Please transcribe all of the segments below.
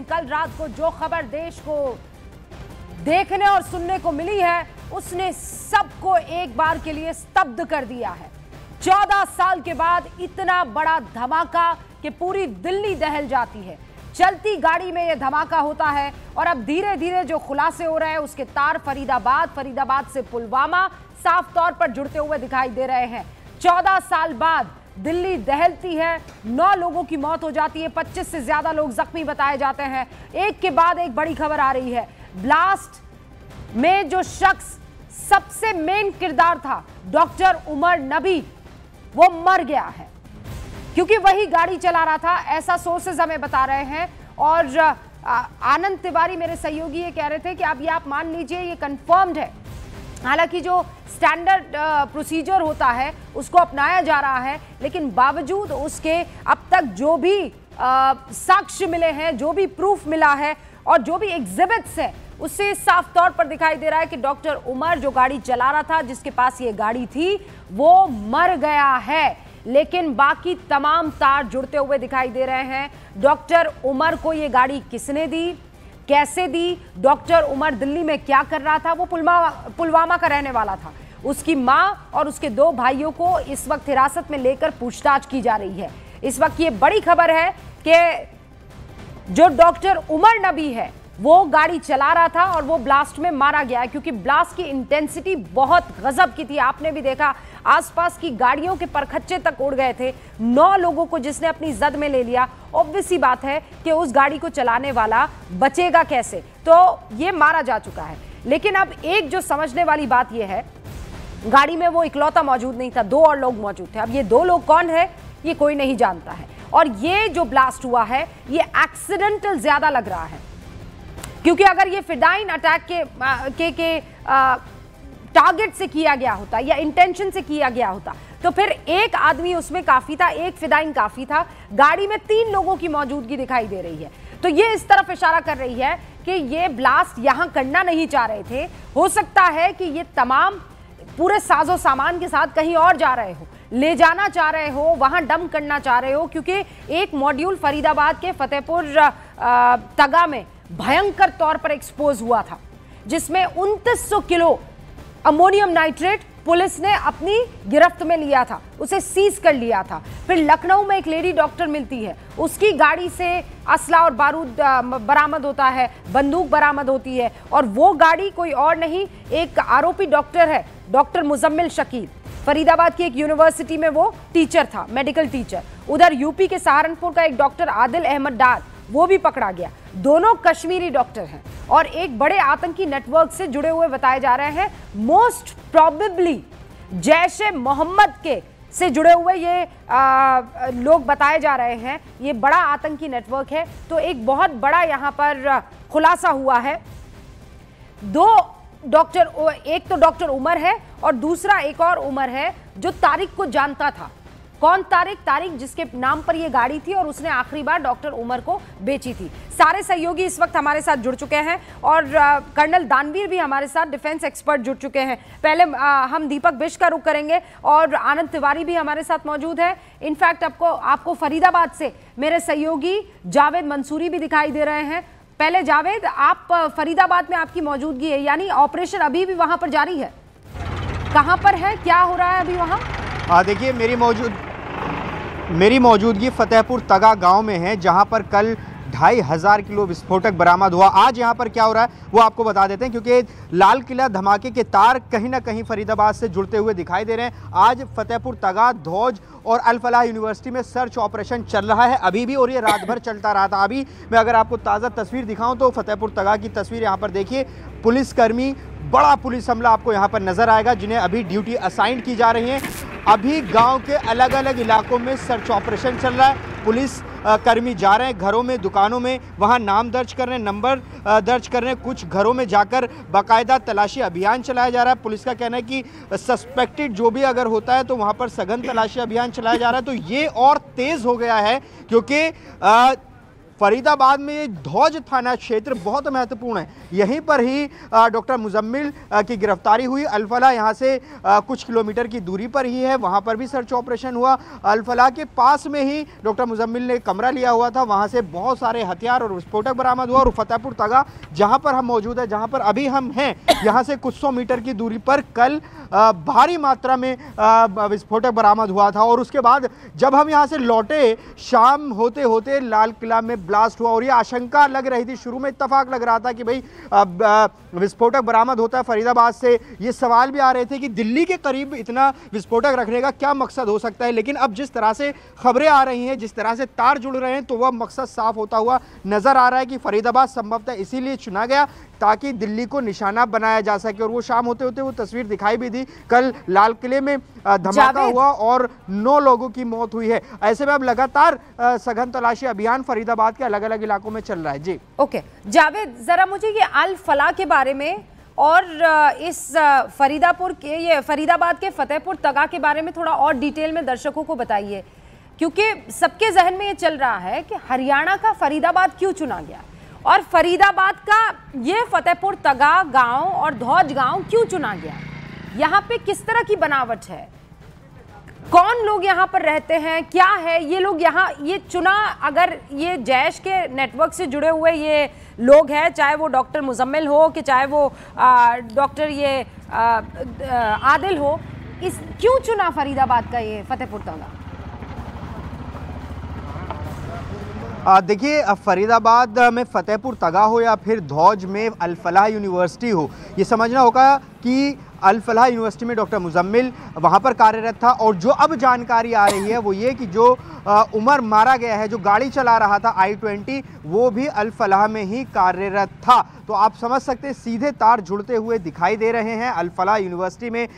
कल रात को जो खबर देश को देखने और सुनने को मिली है उसने सबको एक बार के लिए स्तब्ध कर दिया है। 14 साल के बाद इतना बड़ा धमाका कि पूरी दिल्ली दहल जाती है। चलती गाड़ी में यह धमाका होता है और अब धीरे धीरे जो खुलासे हो रहे हैं उसके तार फरीदाबाद से पुलवामा साफ तौर पर जुड़ते हुए दिखाई दे रहे हैं। 14 साल बाद दिल्ली दहलती है, 9 लोगों की मौत हो जाती है, 25 से ज्यादा लोग जख्मी बताए जाते हैं। एक के बाद एक बड़ी खबर आ रही है। ब्लास्ट में जो शख्स सबसे मेन किरदार था, डॉक्टर उमर नबी, वो मर गया है क्योंकि वही गाड़ी चला रहा था, ऐसा सोर्सेज हमें बता रहे हैं। और आनंद तिवारी मेरे सहयोगी ये कह रहे थे कि अब ये आप मान लीजिए ये कंफर्म्ड है। हालांकि जो स्टैंडर्ड प्रोसीजर होता है उसको अपनाया जा रहा है, लेकिन बावजूद उसके अब तक जो भी साक्ष्य मिले हैं, जो भी प्रूफ मिला है और जो भी एग्जिबिट्स है, उससे साफ तौर पर दिखाई दे रहा है कि डॉक्टर उमर जो गाड़ी चला रहा था, जिसके पास ये गाड़ी थी, वो मर गया है। लेकिन बाकी तमाम तार जुड़ते हुए दिखाई दे रहे हैं। डॉक्टर उमर को ये गाड़ी किसने दी, कैसे दी, डॉक्टर उमर दिल्ली में क्या कर रहा था, वो पुलवामा का रहने वाला था। उसकी मां और उसके 2 भाइयों को इस वक्त हिरासत में लेकर पूछताछ की जा रही है। इस वक्त ये बड़ी खबर है कि जो डॉक्टर उमर नबी है वो गाड़ी चला रहा था और वो ब्लास्ट में मारा गया है, क्योंकि ब्लास्ट की इंटेंसिटी बहुत गजब की थी। आपने भी देखा, आसपास की गाड़ियों के परखच्चे तक उड़ गए थे। 9 लोगों को जिसने अपनी जद में ले लिया। ऑब्वियस सी बात है कि उस गाड़ी को चलाने वाला बचेगा कैसे, तो ये मारा जा चुका है। लेकिन अब एक जो समझने वाली बात यह है, गाड़ी में वो इकलौता मौजूद नहीं था, 2 और लोग मौजूद थे। अब ये 2 लोग कौन है ये कोई नहीं जानता है। और ये जो ब्लास्ट हुआ है ये एक्सीडेंटल ज्यादा लग रहा है, क्योंकि अगर ये फिडाइन अटैक के टारगेट से किया गया होता या इंटेंशन से किया गया होता तो फिर एक आदमी उसमें काफी था, एक फिडाइन काफी था। गाड़ी में 3 लोगों की मौजूदगी दिखाई दे रही है, तो ये इस तरफ इशारा कर रही है कि ये ब्लास्ट यहां करना नहीं चाह रहे थे। हो सकता है कि ये तमाम पूरे साजो सामान के साथ कहीं और जा रहे हो, ले जाना चाह रहे हो, वहां डंप करना चाह रहे हो, क्योंकि एक मॉड्यूल फरीदाबाद के फतेहपुर तगा में भयंकर तौर पर एक्सपोज हुआ था, जिसमें 2900 किलो अमोनियम नाइट्रेट पुलिस ने अपनी गिरफ्त में लिया था, उसे सीज कर लिया था। फिर लखनऊ में एक लेडी डॉक्टर मिलती है, उसकी गाड़ी से असला और बारूद बरामद होता है, बंदूक बरामद होती है, और वो गाड़ी कोई और नहीं, एक आरोपी डॉक्टर है, डॉक्टर मुजम्मिल शकील। फरीदाबाद की एक यूनिवर्सिटी में वो टीचर था, मेडिकल टीचर। उधर यूपी के सहारनपुर का एक डॉक्टर आदिल अहमद डार, वो भी पकड़ा गया। दोनों कश्मीरी डॉक्टर हैं और एक बड़े आतंकी नेटवर्क से जुड़े हुए बताए जा रहे हैं। मोस्ट प्रोबेबली जैश-ए-मोहम्मद के से जुड़े हुए ये लोग बताए जा रहे हैं। ये बड़ा आतंकी नेटवर्क है। तो एक बहुत बड़ा यहां पर खुलासा हुआ है। 2 डॉक्टर, एक तो डॉक्टर उमर है और दूसरा एक और उमर है जो तारिक को जानता था। कौन तारिक? तारिक जिसके नाम पर ये गाड़ी थी और उसने आखिरी बार डॉक्टर उमर को बेची थी। सारे सहयोगी इस वक्त हमारे साथ जुड़ चुके हैं और कर्नल दानवीर भी हमारे साथ, डिफेंस एक्सपर्ट, जुड़ चुके हैं। पहले हम दीपक बिष्ट का रुख करेंगे और आनंद तिवारी भी हमारे साथ मौजूद है। इनफैक्ट आपको फरीदाबाद से मेरे सहयोगी जावेद मंसूरी भी दिखाई दे रहे हैं। पहले जावेद, आप फरीदाबाद में आपकी मौजूदगी है, यानी ऑपरेशन अभी भी वहां पर जारी है? कहां पर है, क्या हो रहा है अभी वहां? देखिए, मेरी मौजूदगी फतेहपुर तगा गांव में है, जहां पर कल 2500 किलो विस्फोटक बरामद हुआ। आज यहां पर क्या हो रहा है वो आपको बता देते हैं, क्योंकि लाल किला धमाके के तार कहीं ना कहीं फरीदाबाद से जुड़ते हुए दिखाई दे रहे हैं। आज फतेहपुर तगा, धौज और अल फलाह यूनिवर्सिटी में सर्च ऑपरेशन चल रहा है अभी भी, और ये रात भर चलता रहा था। अभी मैं अगर आपको ताज़ा तस्वीर दिखाऊं तो फतेहपुर तगा की तस्वीर यहाँ पर देखिए। पुलिसकर्मी, बड़ा पुलिस हमला आपको यहाँ पर नजर आएगा, जिन्हें अभी ड्यूटी असाइन की जा रही है। अभी गांव के अलग अलग इलाकों में सर्च ऑपरेशन चल रहा है। पुलिस कर्मी जा रहे हैं घरों में, दुकानों में, वहां नाम दर्ज कर रहे हैं, नंबर दर्ज कर रहे हैं। कुछ घरों में जाकर बाकायदा तलाशी अभियान चलाया जा रहा है। पुलिस का कहना है कि सस्पेक्टेड जो भी अगर होता है तो वहां पर सघन तलाशी अभियान चलाया जा रहा है। तो ये और तेज हो गया है, क्योंकि फरीदाबाद में ये धौज थाना क्षेत्र बहुत महत्वपूर्ण है। यहीं पर ही डॉक्टर मुजम्मिल की गिरफ्तारी हुई। अल-फलाह यहाँ से कुछ किलोमीटर की दूरी पर ही है, वहाँ पर भी सर्च ऑपरेशन हुआ। अल-फलाह के पास में ही डॉक्टर मुजम्मिल ने कमरा लिया हुआ था, वहाँ से बहुत सारे हथियार और विस्फोटक बरामद हुआ। और फतेहपुर तगा जहाँ पर हम मौजूद है, जहाँ पर अभी हम हैं, यहाँ से कुछ 100 मीटर की दूरी पर कल भारी मात्रा में विस्फोटक बरामद हुआ था। और उसके बाद जब हम यहाँ से लौटे, शाम होते होते लाल किला में ब्लास्ट हुआ। और ये आशंका लग रही थी, शुरू में इत्तफाक लग रहा था कि भाई विस्फोटक बरामद होता है फरीदाबाद से। ये सवाल भी आ रहे थे कि दिल्ली के करीब इतना विस्फोटक रखने का क्या मकसद हो सकता है। लेकिन अब जिस तरह से खबरें आ रही हैं, जिस तरह से तार जुड़ रहे हैं, तो वह मकसद साफ होता हुआ नजर आ रहा है कि फरीदाबाद संभवतः इसीलिए चुना गया ताकि दिल्ली को निशाना बनाया जा सके। और वो शाम होते होते वो तस्वीर दिखाई भी दी, कल लाल किले में धमाका हुआ और 9 लोगों की मौत हुई है। ऐसे में अब लगातार सघन तलाशी अभियान फरीदाबाद के अलग अलग इलाकों में चल रहा है। जी ओके जावेद, जरा मुझे ये अल-फलाह के बारे में और इस फरीदाबाद के फतेहपुर तगा के बारे में थोड़ा और डिटेल में दर्शकों को बताइए, क्योंकि सबके जहन में ये चल रहा है कि हरियाणा का फरीदाबाद क्यों चुना गया और फरीदाबाद का ये फतेहपुर तगा गांव और धौज गांव क्यों चुना गया। यहाँ पे किस तरह की बनावट है, कौन लोग यहाँ पर रहते हैं, क्या है ये लोग यहाँ ये चुना। अगर ये जैश के नेटवर्क से जुड़े हुए ये लोग हैं, चाहे वो डॉक्टर मुजम्मिल हो कि चाहे वो डॉक्टर ये आदिल हो, इस क्यों चुना फरीदाबाद का ये फतेहपुर तगा। देखिए, फरीदाबाद में फतेहपुर तगा हो या फिर धौज में अल-फलाह यूनिवर्सिटी हो, ये समझना होगा कि अल-फलाह यूनिवर्सिटी में डॉक्टर मुजम्मिल वहाँ पर कार्यरत था। और जो अब जानकारी आ रही है वो ये कि जो उमर मारा गया है, जो गाड़ी चला रहा था I-20, वो भी अल-फलाह में ही कार्यरत था। तो आप समझ सकते हैं सीधे तार जुड़ते हुए दिखाई दे रहे हैं। अल-फलाह यूनिवर्सिटी में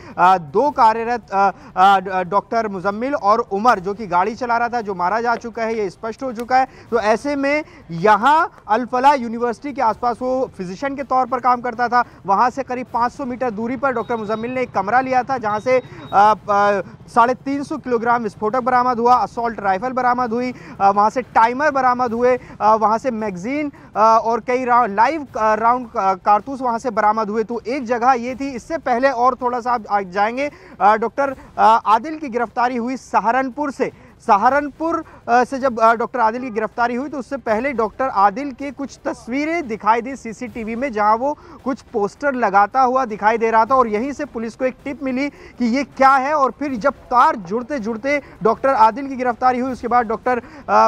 2 कार्यरत डॉक्टर मुजम्मिल और उमर, जो कि गाड़ी चला रहा था, जो मारा जा चुका है, ये स्पष्ट हो चुका है। तो ऐसे में यहाँ अल-फलाह यूनिवर्सिटी के आसपास वो फिजिशियन के तौर पर काम करता था। वहाँ से करीब 500 मीटर दूरी पर डॉक्टर मुजम्मिल ने एक कमरा लिया था, जहाँ से 350 किलोग्राम विस्फोटक बरामद हुआ, असॉल्ट राइफल बरामद हुई, वहाँ से टाइमर बरामद हुए, वहाँ से मैगजीन और कई लाइव राउंड कारतूस वहाँ से बरामद हुए। तो एक जगह ये थी। इससे पहले और थोड़ा सा आप जाएंगे, डॉक्टर आदिल की गिरफ्तारी हुई सहारनपुर से। सहारनपुर से जब डॉक्टर आदिल की गिरफ्तारी हुई तो उससे पहले डॉक्टर आदिल के कुछ तस्वीरें दिखाई दी सीसीटीवी में, जहां वो कुछ पोस्टर लगाता हुआ दिखाई दे रहा था। और यहीं से पुलिस को एक टिप मिली कि ये क्या है। और फिर जब तार जुड़ते जुड़ते डॉक्टर आदिल की गिरफ्तारी हुई, उसके बाद डॉक्टर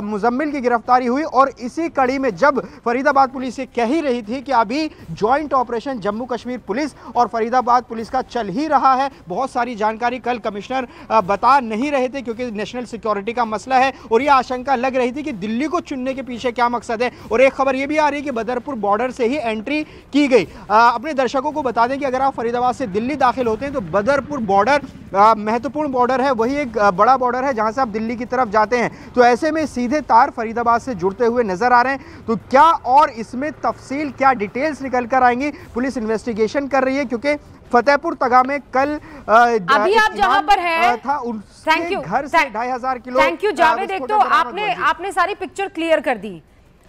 मुजम्मिल की गिरफ्तारी हुई। और इसी कड़ी में जब फरीदाबाद पुलिस ये कह ही रही थी कि अभी joint operation Jammu Kashmir police और फरीदाबाद पुलिस का चल ही रहा है, बहुत सारी जानकारी कल कमिश्नर बता नहीं रहे थे क्योंकि नेशनल सिक्योरिटी का मसला है। और यह आशंका लग रही थी कि दिल्ली को चुनने के पीछे क्या मकसद है। और एक खबर यह भी आ रही है कि बदरपुर बॉर्डर से ही एंट्री की गई। अपने दर्शकों को बता दें कि अगर आप फरीदाबाद से दिल्ली दाखिल होते हैं तो बदरपुर बॉर्डर महत्वपूर्ण बॉर्डर है, वही एक बड़ा बॉर्डर है जहां से आप दिल्ली की तरफ जाते हैं। तो ऐसे में सीधे तार फरीदाबाद से जुड़ते हुए नजर आ रहे हैं। तो क्या और इसमें तफसील, क्या डिटेल्स निकल कर आएंगी, पुलिस इन्वेस्टिगेशन कर रही है। क्योंकि फतेहपुर तगा में कल अभी आप जहां पर हैं था उसके घर से 2500 किलो। थैंक यू जावेद, एक तो आपने सारी पिक्चर क्लियर कर दी।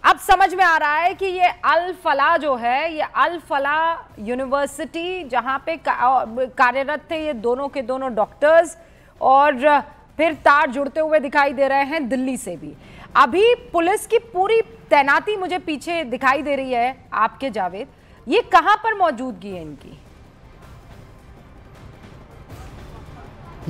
अब समझ में आ रहा है कि ये अल-फलाह जो है, ये अल-फलाह यूनिवर्सिटी जहां पे कार्यरत थे ये दोनों के दोनों डॉक्टर्स, और फिर तार जुड़ते हुए दिखाई दे रहे हैं दिल्ली से भी। अभी पुलिस की पूरी तैनाती मुझे पीछे दिखाई दे रही है आपके जावेद, ये कहां पर मौजूदगी है इनकी?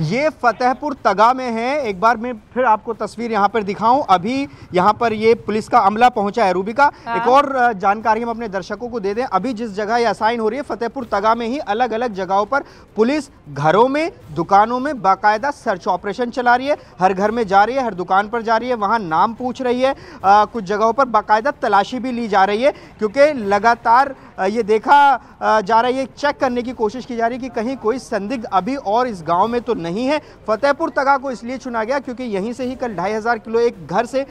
ये फतेहपुर तगा में है। एक बार मैं फिर आपको तस्वीर यहाँ पर दिखाऊं। अभी यहाँ पर ये पुलिस का अमला पहुंचा है रूबिका। एक और जानकारी हम अपने दर्शकों को दे दें, अभी जिस जगह ये असाइन हो रही है फतेहपुर तगा में ही अलग अलग जगहों पर पुलिस घरों में, दुकानों में बाकायदा सर्च ऑपरेशन चला रही है। हर घर में जा रही है, हर दुकान पर जा रही है, वहाँ नाम पूछ रही है, कुछ जगहों पर बाकायदा तलाशी भी ली जा रही है। क्योंकि लगातार ये देखा जा रहा है, ये चेक करने की कोशिश की जा रही है कि कहीं कोई संदिग्ध अभी और इस गांव में तो नहीं है। फतेहपुर तगा को इसलिए चुना गया क्योंकि यहीं से ही कल 2500 किलो एक घर से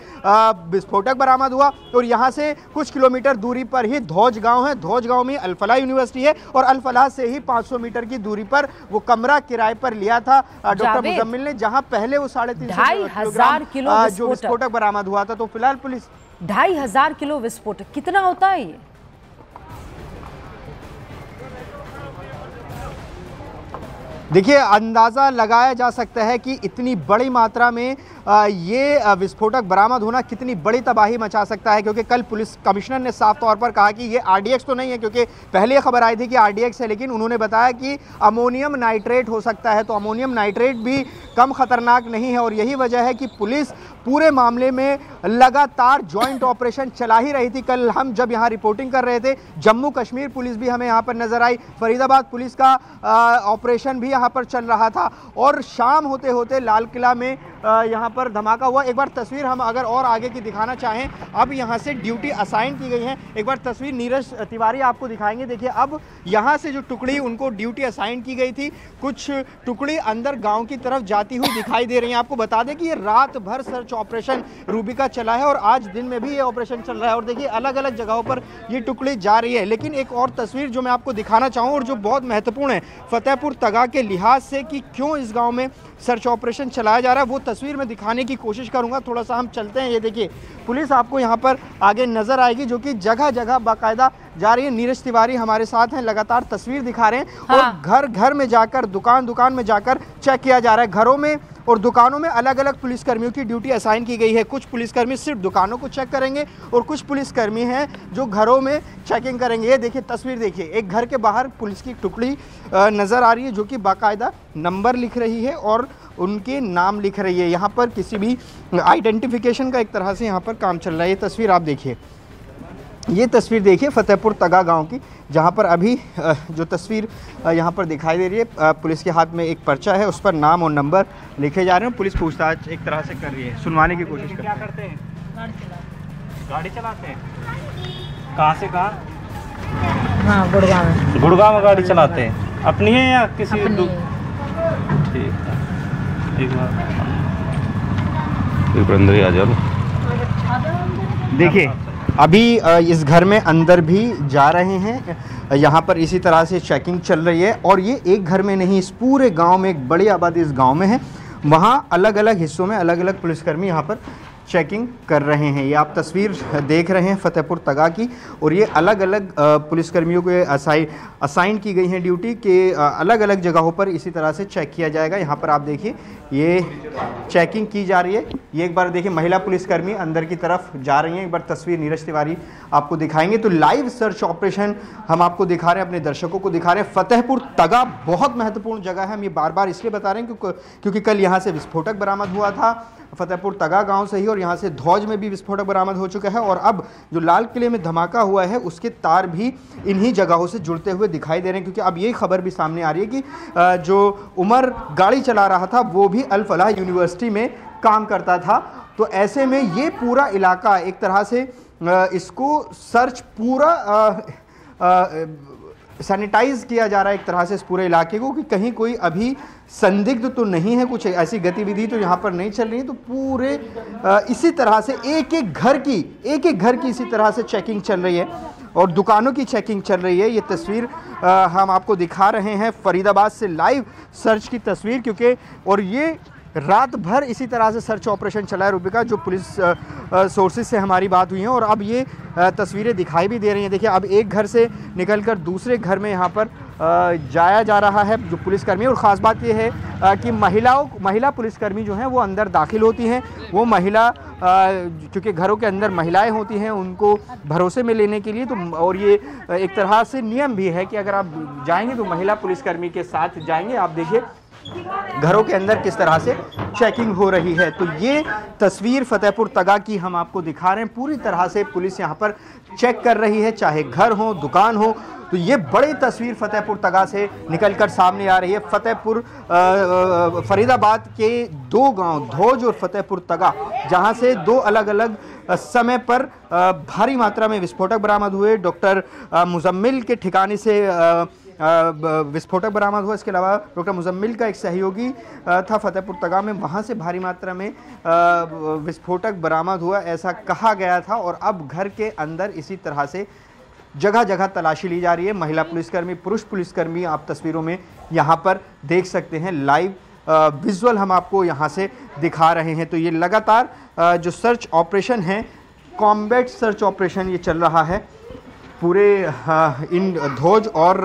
विस्फोटक बरामद हुआ। और यहाँ से कुछ किलोमीटर दूरी पर ही धौज गांव है। धौज गांव में अल-फलाह यूनिवर्सिटी है और अल-फलाह से ही 500 मीटर की दूरी पर वो कमरा किराए पर लिया था डॉक्टर मुजम्मिल ने, जहां पहले वो 350 किलोग्राम जो विस्फोटक बरामद हुआ था। तो फिलहाल पुलिस 2500 किलो विस्फोटक कितना होता है ये? देखिए, अंदाज़ा लगाया जा सकता है कि इतनी बड़ी मात्रा में ये विस्फोटक बरामद होना कितनी बड़ी तबाही मचा सकता है, क्योंकि कल पुलिस कमिश्नर ने साफ तौर पर कहा कि ये आरडीएक्स तो नहीं है, क्योंकि पहले ये खबर आई थी कि आरडीएक्स है, लेकिन उन्होंने बताया कि अमोनियम नाइट्रेट हो सकता है। तो अमोनियम नाइट्रेट भी कम खतरनाक नहीं है और यही वजह है कि पुलिस पूरे मामले में लगातार जॉइंट ऑपरेशन चला ही रही थी। कल हम जब यहाँ रिपोर्टिंग कर रहे थे, जम्मू कश्मीर पुलिस भी हमें यहाँ पर नजर आई, फरीदाबाद पुलिस का ऑपरेशन भी यहाँ पर चल रहा था और शाम होते होते लाल किला में यहाँ पर धमाका हुआ। एक बार तस्वीर हम अगर और आगे की दिखाना चाहें, अब यहाँ से ड्यूटी असाइन की गई है। एक बार तस्वीर नीरज तिवारी आपको दिखाएंगे। देखिए, अब यहाँ से जो टुकड़ी उनको ड्यूटी असाइन की गई थी, कुछ टुकड़ी अंदर गांव की तरफ जाती हुई दिखाई दे रही है। आपको बता दें कि ये रात भर सर्च ऑपरेशन रूबी का चला है और आज दिन में भी ये ऑपरेशन चल रहा है और देखिए अलग अलग जगहों पर ये टुकड़ी जा रही है। लेकिन एक और तस्वीर जो मैं आपको दिखाना चाहूँ और जो बहुत महत्वपूर्ण है फतेहपुर तगा के लिहाज से कि क्यों इस गाँव में सर्च ऑपरेशन चलाया जा रहा है, वो तस्वीर में दिखाने की कोशिश करूंगा। थोड़ा सा हम चलते हैं। ये देखिए, पुलिस आपको यहाँ पर आगे नजर आएगी जो कि जगह जगह बाकायदा जा रही है। नीरज तिवारी हमारे साथ हैं, लगातार तस्वीर दिखा रहे हैं। और घर घर में जाकर, दुकान दुकान में जाकर चेक किया जा रहा है। घरों में और दुकानों में अलग अलग पुलिसकर्मियों की ड्यूटी असाइन की गई है। कुछ पुलिसकर्मी सिर्फ दुकानों को चेक करेंगे और कुछ पुलिसकर्मी हैं जो घरों में चेकिंग करेंगे। ये देखिए तस्वीर, देखिए एक घर के बाहर पुलिस की टुकड़ी नज़र आ रही है जो कि बाकायदा नंबर लिख रही है और उनके नाम लिख रही है। यहाँ पर किसी भी आइडेंटिफिकेशन का एक तरह से यहाँ पर काम चल रहा है। ये तस्वीर आप देखिए, ये तस्वीर देखिए फतेहपुर तगा गांव की, जहां पर अभी जो तस्वीर यहां पर दिखाई दे रही है, पुलिस के हाथ में एक पर्चा है, उस पर नाम और नंबर लिखे जा रहे हैं। पुलिस पूछताछ एक तरह से कर रही है, सुनवाने की कोशिश कर रही है। क्या करते हैं? गाड़ी चलाते हैं। कहाँ से कहाँ? हाँ, गुड़गांव में। गुड़गांव में गाड़ी चलाते हैं। अपनी है या किसी? ठीक है, एक बार अंदर ही आ जाओ। देखिए, अभी इस घर में अंदर भी जा रहे हैं। यहाँ पर इसी तरह से चेकिंग चल रही है और ये एक घर में नहीं, इस पूरे गांव में, एक बड़ी आबादी इस गांव में है। वहाँ अलग अलग हिस्सों में अलग अलग पुलिसकर्मी यहाँ पर चेकिंग कर रहे हैं। ये आप तस्वीर देख रहे हैं फतेहपुर तगा की और ये अलग अलग पुलिसकर्मियों को असाइन की गई हैं ड्यूटी के अलग अलग जगहों पर इसी तरह से चेक किया जाएगा। यहाँ पर आप देखिए ये चेकिंग की जा रही है। ये एक बार देखिए महिला पुलिसकर्मी अंदर की तरफ जा रही हैं। एक बार तस्वीर नीरज तिवारी आपको दिखाएंगे। तो लाइव सर्च ऑपरेशन हम आपको दिखा रहे हैं, अपने दर्शकों को दिखा रहे हैं। फतेहपुर तगा बहुत महत्वपूर्ण जगह है। हम ये बार बार इसलिए बता रहे हैं क्योंकि कल यहाँ से विस्फोटक बरामद हुआ था फतेहपुर तगा गांव से ही और यहाँ से धौज में भी विस्फोटक बरामद हो चुका है और अब जो लाल किले में धमाका हुआ है उसके तार भी इन्हीं जगहों से जुड़ते हुए दिखाई दे रहे हैं। क्योंकि अब ये खबर भी सामने आ रही है कि जो उमर गाड़ी चला रहा था वो भी अल फलाह यूनिवर्सिटी में काम करता था। तो ऐसे में ये पूरा इलाका एक तरह से इसको सर्च पूरा सैनिटाइज किया जा रहा है एक तरह से इस पूरे इलाके को कि कहीं कोई अभी संदिग्ध तो नहीं है, कुछ ऐसी गतिविधि तो यहाँ पर नहीं चल रही है। तो पूरे इसी तरह से एक एक घर की इसी तरह से चेकिंग चल रही है और दुकानों की चेकिंग चल रही है। ये तस्वीर हम आपको दिखा रहे हैं फरीदाबाद से लाइव सर्च की तस्वीर, क्योंकि और ये रात भर इसी तरह से सर्च ऑपरेशन चला है रूबिका, जो पुलिस सोर्सेज से हमारी बात हुई है और अब ये तस्वीरें दिखाई भी दे रही हैं। देखिए अब एक घर से निकलकर दूसरे घर में यहाँ पर जाया जा रहा है जो पुलिसकर्मी। और ख़ास बात ये है कि महिला पुलिसकर्मी जो हैं वो अंदर दाखिल होती हैं। वो महिला क्योंकि घरों के अंदर महिलाएं होती हैं उनको भरोसे में लेने के लिए, तो और ये एक तरह से नियम भी है कि अगर आप जाएंगे तो महिला पुलिसकर्मी के साथ जाएंगे। आप देखिए घरों के अंदर किस तरह से चेकिंग हो रही है। तो ये तस्वीर फतेहपुर तगा की हम आपको दिखा रहे हैं। पूरी तरह से पुलिस यहाँ पर चेक कर रही है, चाहे घर हो दुकान हो। तो ये बड़ी तस्वीर फतेहपुर तगा से निकलकर सामने आ रही है। फतेहपुर फरीदाबाद के दो गांव धौज और फतेहपुर तगा, जहां से दो अलग अलग समय पर भारी मात्रा में विस्फोटक बरामद हुए। डॉक्टर मुजम्मिल के ठिकाने से विस्फोटक बरामद हुआ। इसके अलावा डॉक्टर मुजम्मिल का एक सहयोगी था फतेहपुर तगा में, वहाँ से भारी मात्रा में विस्फोटक बरामद हुआ ऐसा कहा गया था। और अब घर के अंदर इसी तरह से जगह जगह तलाशी ली जा रही है। महिला पुलिसकर्मी, पुरुष पुलिसकर्मी आप तस्वीरों में यहाँ पर देख सकते हैं। लाइव विजुअल हम आपको यहाँ से दिखा रहे हैं। तो ये लगातार जो सर्च ऑपरेशन है कॉम्बैट सर्च ऑपरेशन ये चल रहा है पूरे इन धोज और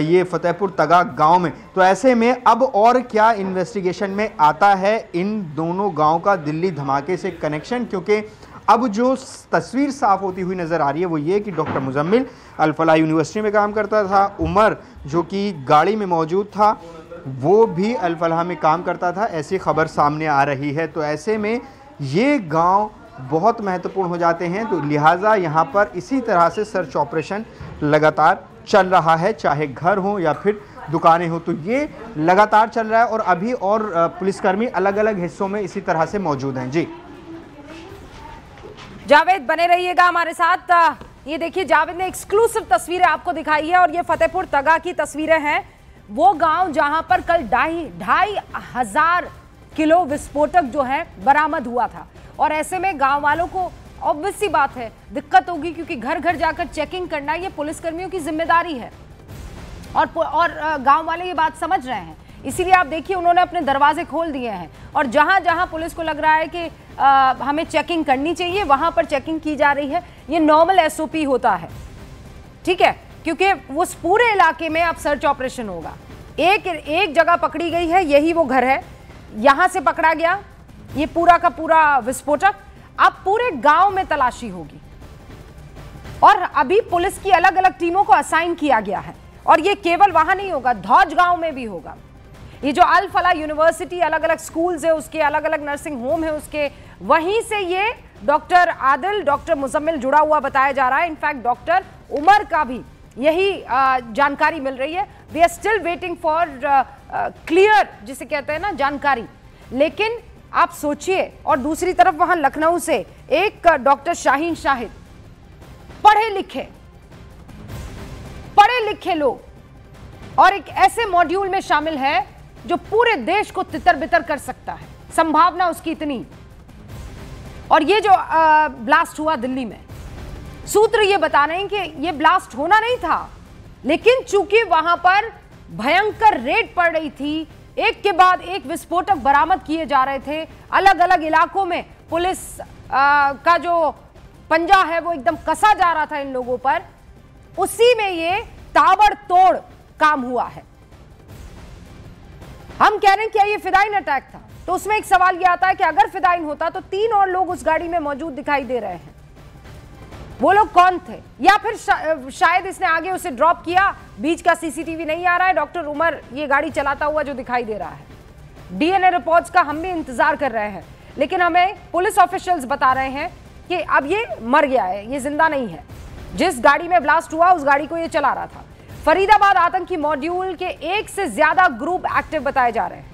ये फतेहपुर तगा गांव में। तो ऐसे में अब और क्या इन्वेस्टिगेशन में आता है इन दोनों गांव का दिल्ली धमाके से कनेक्शन, क्योंकि अब जो तस्वीर साफ होती हुई नज़र आ रही है वो ये कि डॉक्टर मुजम्मिल अल फलाह यूनिवर्सिटी में काम करता था, उमर जो कि गाड़ी में मौजूद था वो भी अल फलाह में काम करता था, ऐसी खबर सामने आ रही है। तो ऐसे में ये गांव बहुत महत्वपूर्ण हो जाते हैं, तो लिहाजा यहाँ पर इसी तरह से सर्च ऑपरेशन लगातार चल रहा है, चाहे घर हो या फिर दुकानें हो, तो ये लगातार चल रहा है। और अभी और पुलिसकर्मी अलग अलग हिस्सों में इसी तरह से मौजूद हैं। जी जावेद बने रहिएगा हमारे साथ। ये देखिए जावेद ने एक्सक्लूसिव तस्वीरें आपको दिखाई है और ये फतेहपुर तगा की तस्वीरें हैं, वो गांव जहां पर कल 2,500 किलो विस्फोटक जो है बरामद हुआ था। और ऐसे में गांव वालों को ऑब्वियस सी बात है दिक्कत होगी, क्योंकि घर घर जाकर चेकिंग करना ये पुलिसकर्मियों की जिम्मेदारी है और गांव वाले ये बात समझ रहे हैं, इसीलिए आप देखिए उन्होंने अपने दरवाजे खोल दिए हैं और जहां जहां पुलिस को लग रहा है कि हमें चेकिंग करनी चाहिए वहां पर चेकिंग की जा रही है। ये नॉर्मल एसओपी होता है, ठीक है, क्योंकि उस पूरे इलाके में अब सर्च ऑपरेशन होगा। एक जगह पकड़ी गई है, यही वो घर है, यहां से पकड़ा गया ये पूरा का पूरा विस्फोटक। अब पूरे गांव में तलाशी होगी और अभी पुलिस की अलग अलग टीमों को असाइन किया गया है और ये केवल वहां नहीं होगा, धौज गांव में भी होगा। ये जो अल फलाह यूनिवर्सिटी, अलग अलग स्कूल्स है उसके, अलग अलग नर्सिंग होम है उसके, वहीं से ये डॉक्टर आदिल, डॉक्टर मुजम्मिल जुड़ा हुआ बताया जा रहा है। इनफैक्ट डॉक्टर उमर का भी यही जानकारी मिल रही है। We are still waiting for clear जिसे कहते हैं ना जानकारी, लेकिन आप सोचिए। और दूसरी तरफ वहां लखनऊ से एक डॉक्टर शाहीन शाहिद, पढ़े लिखे लोग और एक ऐसे मॉड्यूल में शामिल है जो पूरे देश को तितर बितर कर सकता है, संभावना उसकी इतनी। और ये जो ब्लास्ट हुआ दिल्ली में, सूत्र ये बता रहे हैं कि ये ब्लास्ट होना नहीं था, लेकिन चूंकि वहां पर भयंकर रेड पड़ रही थी, एक के बाद एक विस्फोटक बरामद किए जा रहे थे, अलग अलग इलाकों में पुलिस का जो पंजा है वो एकदम कसा जा रहा था इन लोगों पर, उसी में ये ताबड़तोड़ काम हुआ है। हम कह रहे हैं क्या ये फिदाइन अटैक था, तो उसमें एक सवाल ये आता है कि अगर फिदाइन होता तो 3 और लोग उस गाड़ी में मौजूद दिखाई दे रहे हैं, वो लोग कौन थे? या फिर शायद इसने आगे उसे ड्रॉप किया, बीच का सीसीटीवी नहीं आ रहा है, डॉक्टर उमर ये गाड़ी चलाता हुआ जो दिखाई दे रहा है। डीएनए रिपोर्ट्स का हम भी इंतजार कर रहे हैं, लेकिन हमें पुलिस ऑफिशियल्स बता रहे हैं कि अब ये मर गया है, ये जिंदा नहीं है। जिस गाड़ी में ब्लास्ट हुआ उस गाड़ी को ये चला रहा था। फरीदाबाद आतंकी मॉड्यूल के 1 से ज्यादा ग्रुप एक्टिव बताए जा रहे हैं।